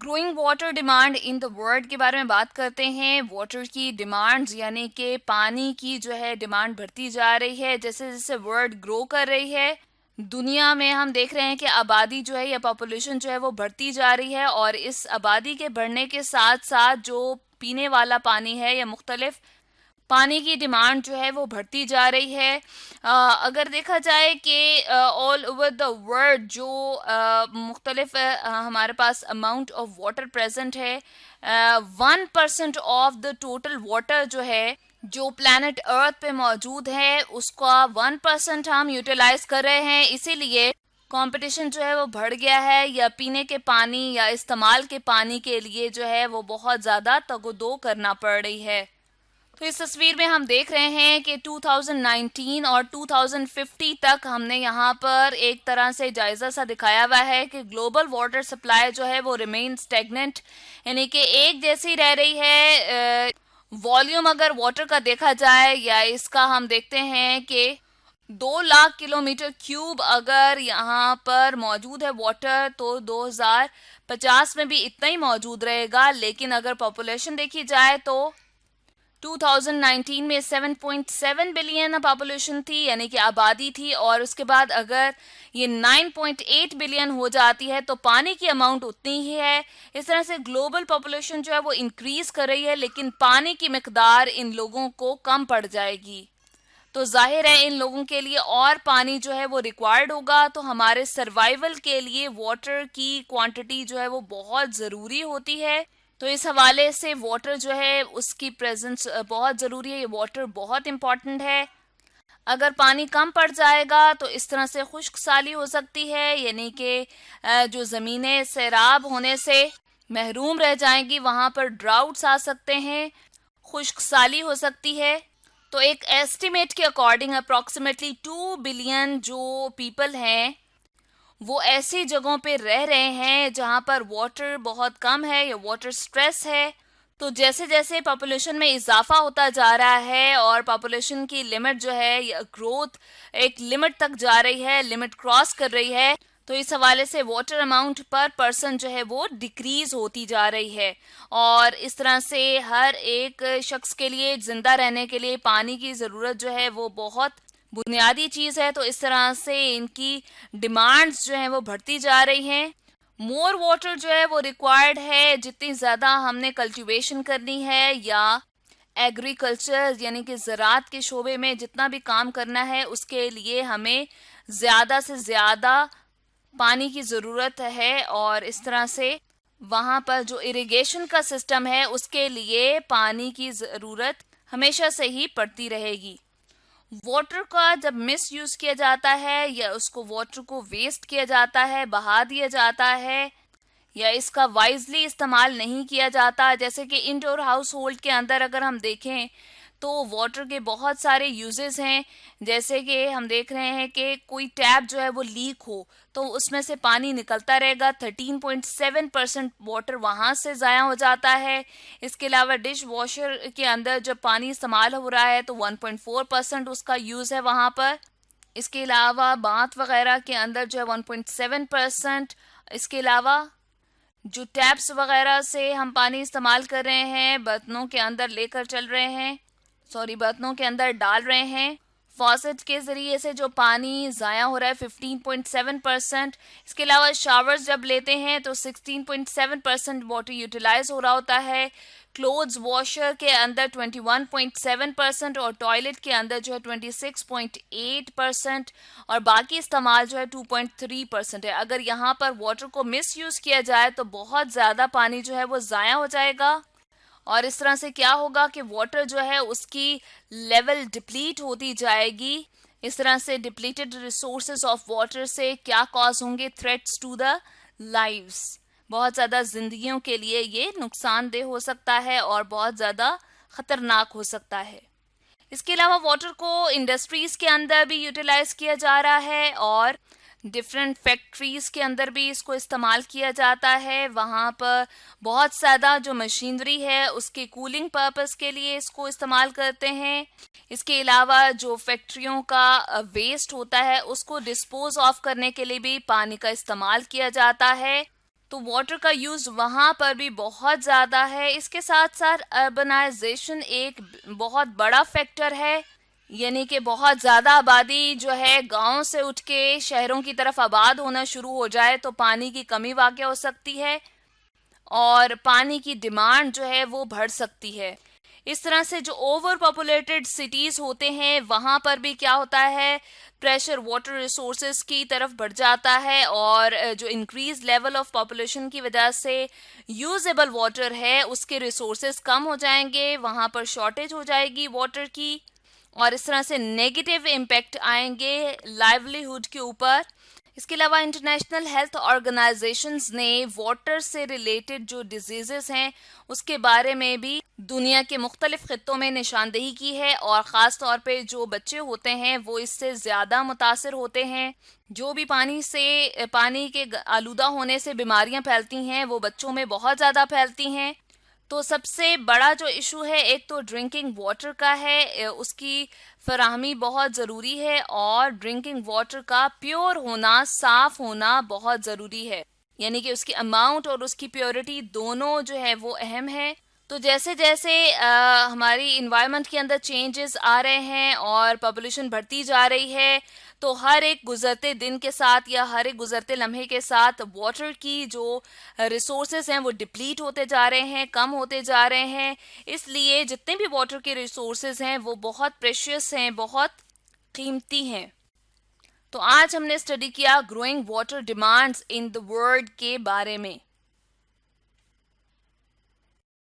Growing water demand in the world के बारे में बात करते हैं। वाटर की डिमांड्स यानी कि पानी की जो है डिमांड बढ़ती जा रही है जैसे जैसे वर्ल्ड ग्रो कर रही है। दुनिया में हम देख रहे हैं कि आबादी जो है या पॉपुलेशन जो है वो बढ़ती जा रही है, और इस आबादी के बढ़ने के साथ साथ जो पीने वाला पानी है या मुख्तलिफ पानी की डिमांड जो है वो बढ़ती जा रही है। अगर देखा जाए कि ऑल ओवर द वर्ल्ड जो मुख्तलिफ हमारे पास अमाउंट ऑफ वाटर प्रेजेंट है, 1% ऑफ द टोटल वाटर जो है जो प्लैनेट अर्थ पे मौजूद है उसका 1% हम यूटिलाइज कर रहे हैं। इसीलिए कंपटीशन जो है वो बढ़ गया है, या पीने के पानी या इस्तेमाल के पानी के लिए जो है वो बहुत ज़्यादा तगोदो करना पड़ रही है। तो इस तस्वीर में हम देख रहे हैं कि 2019 और 2050 तक हमने यहाँ पर एक तरह से जायजा सा दिखाया हुआ है कि ग्लोबल वाटर सप्लाई जो है वो रिमेन स्टेगनेंट, यानी कि एक जैसी रह रही है। वॉल्यूम अगर वाटर का देखा जाए या इसका हम देखते हैं कि 2 लाख किलोमीटर क्यूब अगर यहाँ पर मौजूद है वाटर, तो 2050 में भी इतना ही मौजूद रहेगा। लेकिन अगर पॉपुलेशन देखी जाए तो 2019 में 7.7 बिलियन पॉपुलेशन थी, यानी कि आबादी थी, और उसके बाद अगर ये 9.8 बिलियन हो जाती है तो पानी की अमाउंट उतनी ही है। इस तरह से ग्लोबल पॉपुलेशन जो है वो इंक्रीज कर रही है, लेकिन पानी की मिकदार इन लोगों को कम पड़ जाएगी। तो जाहिर है इन लोगों के लिए और पानी जो है वो रिक्वायर्ड होगा। तो हमारे सर्वाइवल के लिए वाटर की क्वांटिटी जो है वो बहुत ज़रूरी होती है। तो इस हवाले से वाटर जो है उसकी प्रेजेंस बहुत ज़रूरी है। ये वाटर बहुत इम्पॉर्टेंट है। अगर पानी कम पड़ जाएगा तो इस तरह से खुश्क साली हो सकती है, यानी कि जो ज़मीनें सैराब होने से महरूम रह जाएंगी, वहाँ पर ड्राउट्स आ सकते हैं, खुश्क साली हो सकती है। तो एक एस्टिमेट के अकॉर्डिंग अप्रॉक्सीमेटली 2 बिलियन जो पीपल हैं वो ऐसी जगहों पे रह रहे हैं जहाँ पर वाटर बहुत कम है या वाटर स्ट्रेस है। तो जैसे जैसे पॉपुलेशन में इजाफा होता जा रहा है और पॉपुलेशन की लिमिट जो है या ग्रोथ एक लिमिट तक जा रही है, लिमिट क्रॉस कर रही है, तो इस हवाले से वाटर अमाउंट पर पर्सन जो है वो डिक्रीज होती जा रही है। और इस तरह से हर एक शख्स के लिए जिंदा रहने के लिए पानी की ज़रूरत जो है वो बहुत बुनियादी चीज़ है। तो इस तरह से इनकी डिमांड्स जो हैं वो बढ़ती जा रही हैं। मोर वाटर जो है वो रिक्वायर्ड है। जितनी ज़्यादा हमने कल्टीवेशन करनी है या एग्रीकल्चर यानी कि ज़राअत के शोबे में जितना भी काम करना है उसके लिए हमें ज़्यादा से ज़्यादा पानी की ज़रूरत है। और इस तरह से वहाँ पर जो इरिगेशन का सिस्टम है उसके लिए पानी की ज़रूरत हमेशा से ही पड़ती रहेगी। वाटर का जब मिस यूज किया जाता है या उसको वाटर को वेस्ट किया जाता है, बहा दिया जाता है, या इसका वाइजली इस्तेमाल नहीं किया जाता, जैसे कि इंडोर हाउस होल्ड के अंदर अगर हम देखें तो वाटर के बहुत सारे यूजेस हैं। जैसे कि हम देख रहे हैं कि कोई टैप जो है वो लीक हो तो उसमें से पानी निकलता रहेगा, 13.7% वाटर वहाँ से ज़ाया हो जाता है। इसके अलावा डिश वॉशर के अंदर जब पानी इस्तेमाल हो रहा है तो 1.4% उसका यूज़ है वहाँ पर। इसके अलावा बाथ वगैरह के अंदर जो है 1.7%। इसके अलावा जो टैप्स वगैरह से हम पानी इस्तेमाल कर रहे हैं, बर्तनों के अंदर लेकर चल रहे हैं, बर्तनों के अंदर डाल रहे हैं, फॉसेट के ज़रिए से जो पानी ज़ाया हो रहा है 15.7%। इसके अलावा शावर्स जब लेते हैं तो 16.7% वाटर यूटिलाइज हो रहा होता है। क्लोथ्स वॉशर के अंदर 21.7% और टॉयलेट के अंदर जो है 26.8%, और बाकी इस्तेमाल जो है 2.3% है। अगर यहाँ पर वाटर को मिस यूज़ किया जाए तो बहुत ज़्यादा पानी जो है वो ज़ाया हो जाएगा, और इस तरह से क्या होगा कि वाटर जो है उसकी लेवल डिप्लीट होती जाएगी। इस तरह से डिप्लीटेड रिसोर्सेज ऑफ वाटर से क्या कॉज होंगे, थ्रेट्स टू द लाइव्स, बहुत ज़्यादा जिंदगियों के लिए ये नुकसानदेह हो सकता है और बहुत ज़्यादा ख़तरनाक हो सकता है। इसके अलावा वाटर को इंडस्ट्रीज़ के अंदर भी यूटिलाइज किया जा रहा है और डिफरेंट फैक्ट्रीज के अंदर भी इसको इस्तेमाल किया जाता है। वहाँ पर बहुत ज़्यादा जो मशीनरी है उसके कूलिंग पर्पस के लिए इसको इस्तेमाल करते हैं। इसके अलावा जो फैक्ट्रियों का वेस्ट होता है उसको डिस्पोज ऑफ करने के लिए भी पानी का इस्तेमाल किया जाता है। तो वाटर का यूज़ वहाँ पर भी बहुत ज़्यादा है। इसके साथ साथ अर्बनाइजेशन एक बहुत बड़ा फैक्टर है, यानी कि बहुत ज़्यादा आबादी जो है गांव से उठ के शहरों की तरफ आबाद होना शुरू हो जाए तो पानी की कमी वाक़या हो सकती है और पानी की डिमांड जो है वो बढ़ सकती है। इस तरह से जो ओवर पॉपुलेटेड सिटीज होते हैं वहां पर भी क्या होता है, प्रेशर वाटर रिसोर्सेज की तरफ बढ़ जाता है और जो इंक्रीज लेवल ऑफ पॉपुलेशन की वजह से यूजेबल वाटर है उसके रिसोर्सेज कम हो जाएंगे, वहां पर शॉर्टेज हो जाएगी वाटर की और इस तरह से नेगेटिव इम्पैक्ट आएंगे लाइवलीहुड के ऊपर। इसके अलावा इंटरनेशनल हेल्थ ऑर्गेनाइजेशंस ने वाटर से रिलेटेड जो डिजीजेस हैं उसके बारे में भी दुनिया के मुख्तलिफ खित्तों में निशानदेही की है और ख़ास तौर पे जो बच्चे होते हैं वो इससे ज़्यादा मुतासर होते हैं। जो भी पानी के आलूदा होने से बीमारियां फैलती हैं वो बच्चों में बहुत ज़्यादा फैलती हैं। तो सबसे बड़ा जो इशू है एक तो ड्रिंकिंग वाटर का है, उसकी फराहमी बहुत ज़रूरी है और ड्रिंकिंग वाटर का प्योर होना, साफ होना बहुत ज़रूरी है, यानी कि उसकी अमाउंट और उसकी प्योरिटी दोनों जो है वो अहम है। तो जैसे जैसे हमारी इन्वायरमेंट के अंदर चेंजेस आ रहे हैं और पॉपुलेशन बढ़ती जा रही है तो हर एक गुजरते दिन के साथ या हर एक गुजरते लम्हे के साथ वाटर की जो रिसोर्सेज हैं वो डिप्लीट होते जा रहे हैं, कम होते जा रहे हैं। इसलिए जितने भी वाटर के रिसोर्सेज हैं वो बहुत प्रेशियस हैं, बहुत कीमती हैं। तो आज हमने स्टडी किया growing water demands in the world के बारे में।